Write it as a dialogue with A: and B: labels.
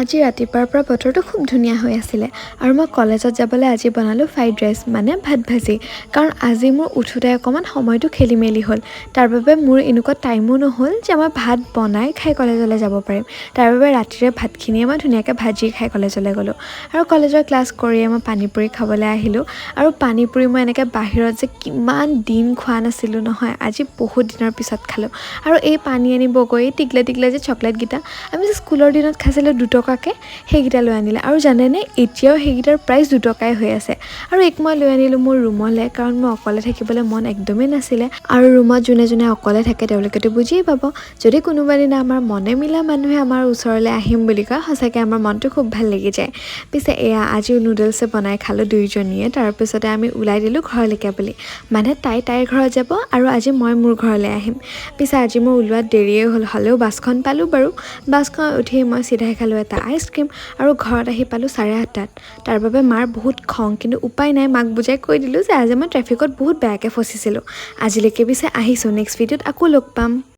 A: আজি ৰাতিপুৱাৰ পৰা বতৰটো খুব ধুনীয়া হৈ আছিলে আৰু মই কলেজত যাবলৈ আজি বনালোঁ ফ্ৰাইড ৰাইচ মানে ভাত ভাজি। কাৰণ আজি মোৰ উঠোতে অকণমান সময়টো খেলি মেলি হ'ল। তাৰ বাবে মোৰ এনেকুৱা টাইমো নহ'ল যে মই ভাত বনাই খাই কলেজলৈ যাব পাৰিম। তাৰ বাবে ৰাতিৰে ভাতখিনিয়ে মই ধুনীয়াকৈ ভাজি খাই কলেজলৈ গ'লোঁ। আৰু কলেজৰ ক্লাছ কৰিয়ে মই পানীপুৰি খাবলৈ আহিলোঁ। আৰু পানীপুৰি মই এনেকৈ বাহিৰত যে কিমান দিন খোৱা নাছিলোঁ নহয়, আজি বহুত দিনৰ পিছত খালোঁ। আৰু এই পানী আনিব গৈ টিকলে টিকলে যে চকলেটকেইটা আমি যে স্কুলৰ দিনত খাইছিলোঁ 2 টকাকৈ, সেইকেইটা লৈ আনিলে। আৰু জানেনে এতিয়াও সেইকেইটাৰ প্ৰাইচ 2 টকাই হৈ আছে। আৰু মই লৈ আনিলোঁ মোৰ ৰুমলৈ, কাৰণ মই অকলে থাকিবলৈ মন একদমেই নাছিলে। আৰু ৰুমত যোনে যোনে অকলে থাকে তেওঁলোকেতো বুজিয়েই পাব, যদি কোনোবা দিনা আমাৰ মনে মিলা মানুহে আমাৰ ওচৰলৈ আহিম বুলি কয়, সঁচাকৈ আমাৰ মনটো খুব ভাল লাগি যায়। পিছে আজিও নুডলছে বনাই খালোঁ দুয়োজনীয়ে। তাৰপিছতে আমি ওলাই দিলোঁ ঘৰলৈকে বুলি। মানে তাইৰ ঘৰত যাব আৰু আজি মই মোৰ ঘৰলৈ আহিম। পিছে আজি মই ওলোৱাত দেৰিয়ে হ'ল, হ'লেও বাছখন পালোঁ বাৰু। বাছখন উঠি মই চিধাই খালোঁ এটা আইচক্ৰীম আৰু ঘৰত আহি পালোঁ 8:30টাত। তাৰ বাবে মাৰ বহুত খং, কিন্তু উপায় নাই, মাক বুজাই কৈ দিলোঁ যে আজি মই ট্ৰেফিকত বহুত বেয়াকৈ ফচিছিলোঁ। আজিলৈকে পিছে আহিছোঁ, নেক্সট ভিডিঅ'ত আকৌ লগ পাম।